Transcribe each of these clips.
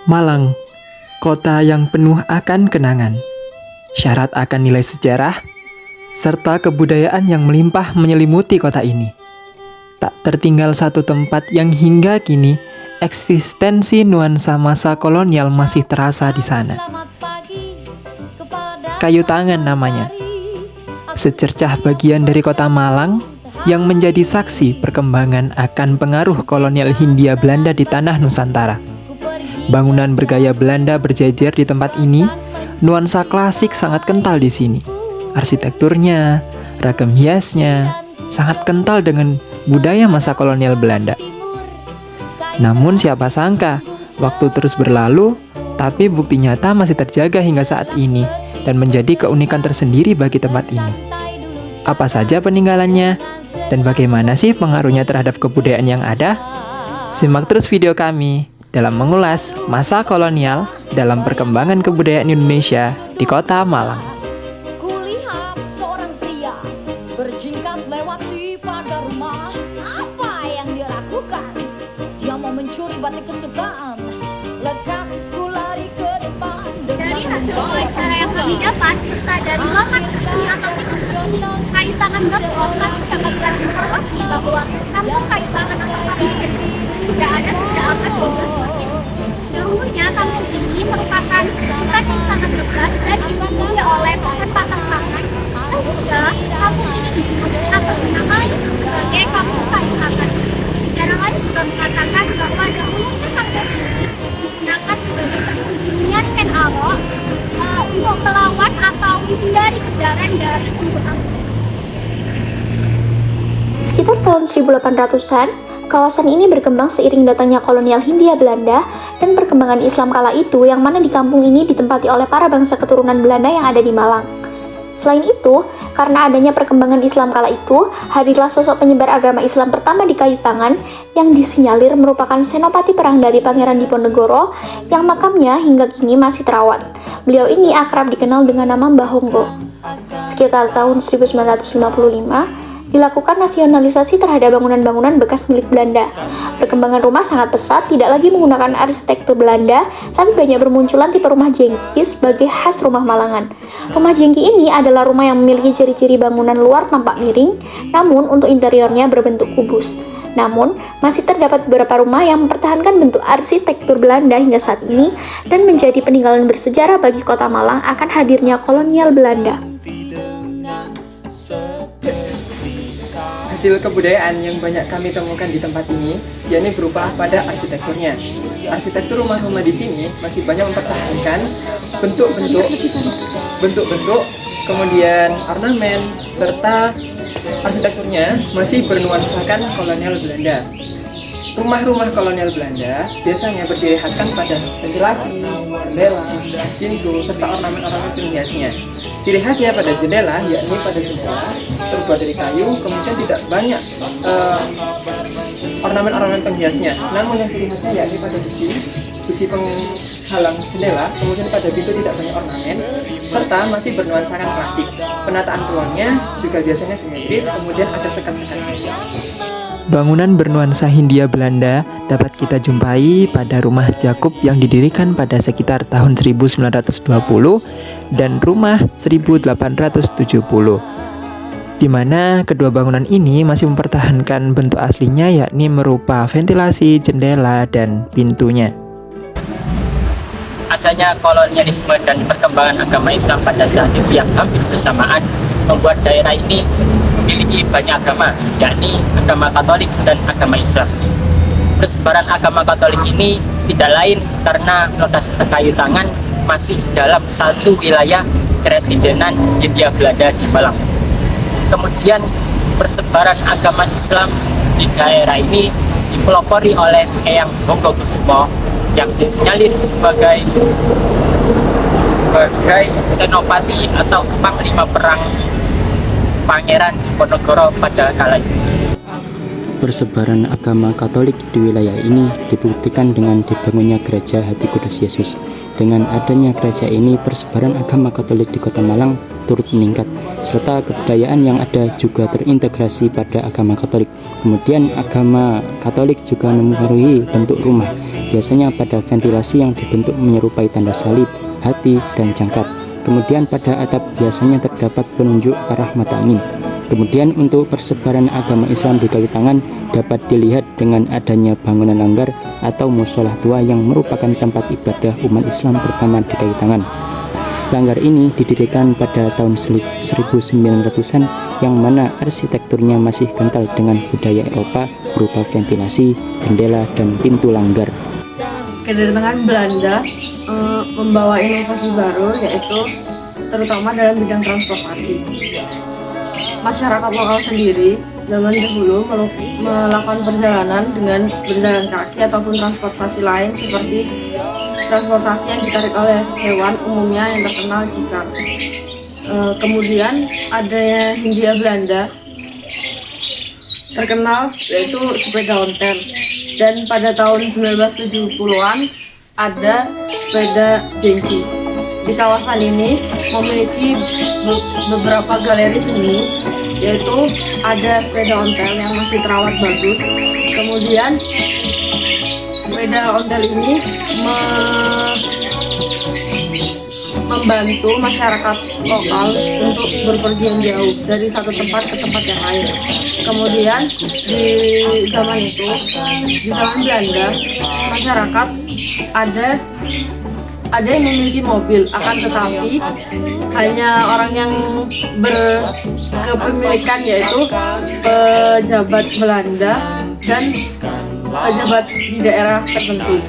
Malang, kota yang penuh akan kenangan, syarat akan nilai sejarah, serta kebudayaan yang melimpah menyelimuti kota ini. Tak tertinggal satu tempat yang hingga kini eksistensi nuansa masa kolonial masih terasa di sana. Kayu Tangan namanya, secercah bagian dari kota Malang yang menjadi saksi perkembangan akan pengaruh kolonial Hindia Belanda di tanah Nusantara. Bangunan bergaya Belanda berjejer di tempat ini, nuansa klasik sangat kental di sini. Arsitekturnya, ragam hiasnya, sangat kental dengan budaya masa kolonial Belanda. Namun siapa sangka, waktu terus berlalu, tapi bukti nyata masih terjaga hingga saat ini dan menjadi keunikan tersendiri bagi tempat ini. Apa saja peninggalannya, dan bagaimana sih pengaruhnya terhadap kebudayaan yang ada? Simak terus video kami dalam mengulas masa kolonial dalam perkembangan kebudayaan Indonesia di kota Malang. Kulihat seorang pria berjingkat lewati pada rumah. Apa yang dia lakukan? Dia mau mencuri batik kesukaan. Lekas ku lari ke depan. Dari hasil wawancara yang kami dapat, serta dari laman resmi atau situs resmi kayutangan.com, kami dapatkan informasi bahwa kampung Kayu Tangan atau kampung ini sudah ada sejak abad 12 Masehi. Dahulunya kampung ini merupakan hutan yang sangat lebat dan dipenuhi oleh pohon patang tangan, sehingga kampung ini dijuluki atau dinamai sebagai kampung Kayu Tangan. Sejarah lain juga mengatakan bahwa dahulunya kampung ini digunakan sebagai persembunyian Ken Arok untuk melawan atau menghindari kejaran dari penggunaan. Sekitar tahun 1800-an, kawasan ini berkembang seiring datangnya kolonial Hindia Belanda dan perkembangan Islam kala itu, yang mana di kampung ini ditempati oleh para bangsa keturunan Belanda yang ada di Malang. Selain itu, karena adanya perkembangan Islam kala itu, hadirlah sosok penyebar agama Islam pertama di Kayu Tangan yang disinyalir merupakan senopati perang dari Pangeran Diponegoro yang makamnya hingga kini masih terawat. Beliau ini akrab dikenal dengan nama Mbah Honggo. Sekitar tahun 1955, dilakukan nasionalisasi terhadap bangunan-bangunan bekas milik Belanda. Perkembangan rumah sangat pesat, tidak lagi menggunakan arsitektur Belanda, tapi banyak bermunculan tipe rumah jengki sebagai khas rumah Malangan. Rumah jengki ini adalah rumah yang memiliki ciri-ciri bangunan luar tampak miring, namun untuk interiornya berbentuk kubus. Namun, masih terdapat beberapa rumah yang mempertahankan bentuk arsitektur Belanda hingga saat ini dan menjadi peninggalan bersejarah bagi kota Malang akan hadirnya kolonial Belanda. Hasil kebudayaan yang banyak kami temukan di tempat ini, yakni berupa pada arsitekturnya. Arsitektur rumah-rumah di sini masih banyak mempertahankan bentuk-bentuk, kemudian ornamen, serta arsitekturnya masih bernuansakan kolonial Belanda. Rumah-rumah kolonial Belanda biasanya berciri khaskan pada ventilasi, jendela, pintu, serta ornamen-ornamen penghiasnya. Ciri khasnya pada jendela, yakni pada jendela terbuat dari kayu, kemudian tidak banyak ornamen-ornamen penghiasnya. Namun yang ciri khasnya yakni pada besi penghalang jendela, kemudian pada pintu tidak banyak ornamen, serta masih bernuansakan klasik. Penataan ruangnya juga biasanya simetris, kemudian ada sekat-sekatnya. Bangunan bernuansa Hindia Belanda dapat kita jumpai pada rumah Jakub yang didirikan pada sekitar tahun 1920 dan rumah 1870, di mana kedua bangunan ini masih mempertahankan bentuk aslinya, yakni berupa ventilasi, jendela, dan pintunya. Adanya kolonialisme dan perkembangan agama Islam pada saat itu yang hampir bersamaan membuat daerah ini memiliki banyak agama, yakni agama Katolik dan agama Islam. Persebaran agama Katolik ini tidak lain karena lokasi Kayu Tangan masih dalam satu wilayah keresidenan Hindia Belanda di Malang. Kemudian persebaran agama Islam di daerah ini dipelopori oleh Eyang Honggo Kusumo yang disinyalir sebagai senopati atau panglima perang Pangeran Diponegoro pada kala itu. persebaran agama Katolik di wilayah ini dibuktikan dengan dibangunnya Gereja Hati Kudus Yesus. Dengan adanya gereja ini, persebaran agama Katolik di Kota Malang turut meningkat, serta kebudayaan yang ada juga terintegrasi pada agama Katolik. Kemudian agama Katolik juga mempengaruhi bentuk rumah, biasanya pada ventilasi yang dibentuk menyerupai tanda salib, hati, dan jangkar. Kemudian pada atap biasanya terdapat penunjuk arah mata angin. Kemudian untuk persebaran agama Islam di kayu tangan dapat dilihat dengan adanya bangunan langgar atau musolah tua yang merupakan tempat ibadah umat Islam pertama di kayu tangan. Langgar ini didirikan pada tahun 1900-an yang mana arsitekturnya masih kental dengan budaya Eropa berupa ventilasi, jendela, dan pintu langgar. Kedatangan Belanda membawa inovasi baru, yaitu terutama dalam bidang transportasi. Masyarakat lokal sendiri zaman dahulu melakukan perjalanan dengan berjalan kaki ataupun transportasi lain seperti transportasi yang ditarik oleh hewan, umumnya yang terkenal jikar. Kemudian adanya Hindia Belanda terkenal, yaitu sepeda ontel, dan pada tahun 1970-an ada sepeda jengki. Di kawasan ini memiliki beberapa galeri seni, yaitu ada sepeda ontel yang masih terawat bagus. Kemudian sepeda ontel ini membantu masyarakat lokal untuk berpergian jauh dari satu tempat ke tempat yang lain. Kemudian di zaman itu, di zaman Belanda, masyarakat ada yang memiliki mobil, akan tetapi hanya orang yang berkepemilikan, yaitu pejabat Belanda dan pejabat di daerah tertentu.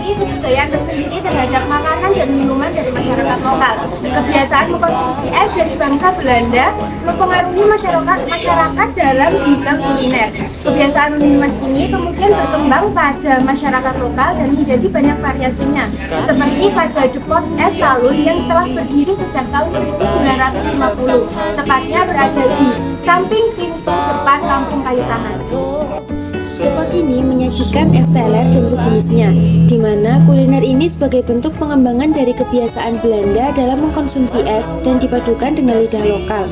Itu budaya tersendiri terhadap makanan dan minuman dari masyarakat lokal. Kebiasaan mengkonsumsi es dari bangsa Belanda mempengaruhi masyarakat dalam bidang kuliner. Kebiasaan minum es ini kemudian berkembang pada masyarakat lokal dan menjadi banyak variasinya, seperti pada depot es talun yang telah berdiri sejak tahun 1950, tepatnya berada di samping pintu depan Kampung Kayu Tangan. Depot ini menyajikan es teler dan sejenisnya, di mana kuliner ini sebagai bentuk pengembangan dari kebiasaan Belanda dalam mengkonsumsi es dan dipadukan dengan lidah lokal,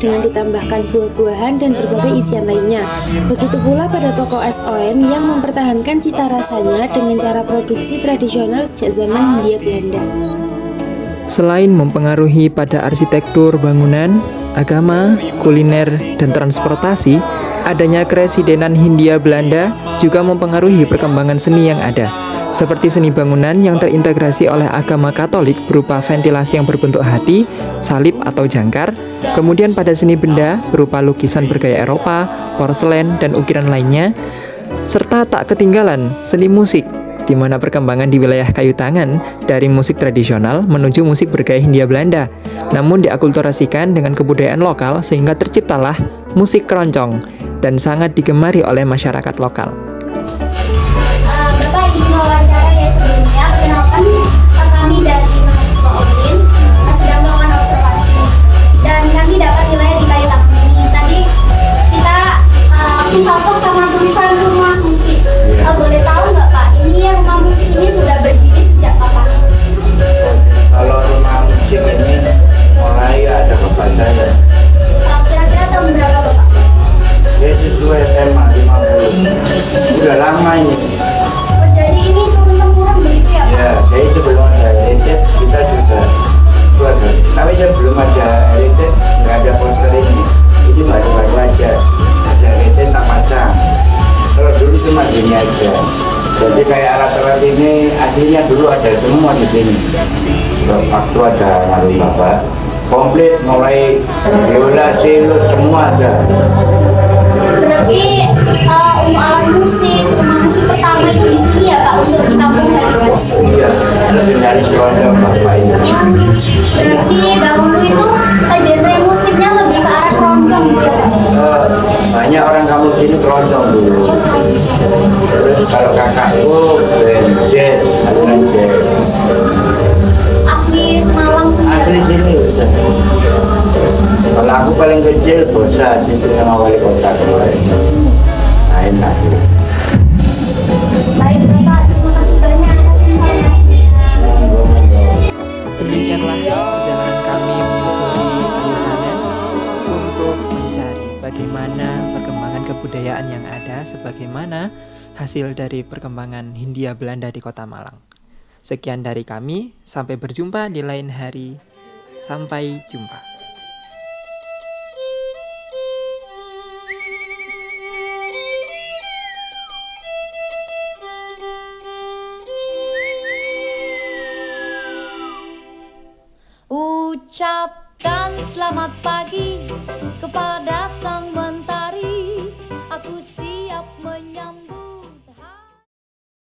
dengan ditambahkan buah-buahan dan berbagai isian lainnya. Begitu pula pada toko es oen yang mempertahankan cita rasanya dengan cara produksi tradisional sejak zaman Hindia Belanda. Selain mempengaruhi pada arsitektur bangunan, agama, kuliner, dan transportasi, adanya keresidenan Hindia Belanda juga mempengaruhi perkembangan seni yang ada, seperti seni bangunan yang terintegrasi oleh agama Katolik berupa ventilasi yang berbentuk hati, salib atau jangkar, kemudian pada seni benda berupa lukisan bergaya Eropa, porselen, dan ukiran lainnya, serta tak ketinggalan seni musik, di mana perkembangan di wilayah kayu tangan dari musik tradisional menuju musik bergaya Hindia Belanda, namun diakulturasikan dengan kebudayaan lokal sehingga terciptalah musik keroncong dan sangat digemari oleh masyarakat lokal. Bapak izin wawancara ya sebelumnya, perkenalkan kami dari mahasiswa UIN sedang melakukan observasi dan kami dapat nilai di kayu tangan ini. Tadi kita langsung salto sama tulisan rumah musik. Boleh tahu nggak Pak, ini rumah musik ini sudah berdiri sejak kapan? Kalau rumah musik ini mulai ada kepanjangan. Kira-kira tahun berapa Bapak? Ya sesuai SMA 50. Udah lama ini. Jadi ini turun-temurun begitu ya Pak? Ya, jadi sebelum ada heritage kita juga buat. Tapi sebelum ada heritage nggak ada poster ini. Ini baru-baru aja. Ada heritage tak pasang. Kalau dulu cuma gini aja. Jadi kayak alat-alat ini aslinya dulu ada semua di sini. Waktu ada ngaruh bapak, komplit mulai biola, cello semua ada. Berarti alat musik, rumah musik pertama itu di sini ya Pak, untuk di kampung Heritage. Iya, legendaris keluarga bapak ini. Berarti dahulu itu genre musiknya lebih ke arah keroncong gitu ya Pak? Banyak orang kampung sini keroncong dulu. Terus kalau kakakku band jazz, aliran jazz. Asli Malang sendiri. Asli sini udah. Kalau aku paling kecil bosan itu sama wali kota kemarin. Nah, enak. Baik Bapak, terima kasih banyak atas informasinya. Demikianlah perjalanan kami menyusuri kayu tangan untuk mencari bagaimana perkembangan kebudayaan yang ada sebagaimana hasil dari perkembangan Hindia Belanda di Kota Malang. Sekian dari kami, sampai berjumpa di lain hari. Sampai jumpa. Ucapkan selamat pagi kepada sang mentari, aku siap menyambut.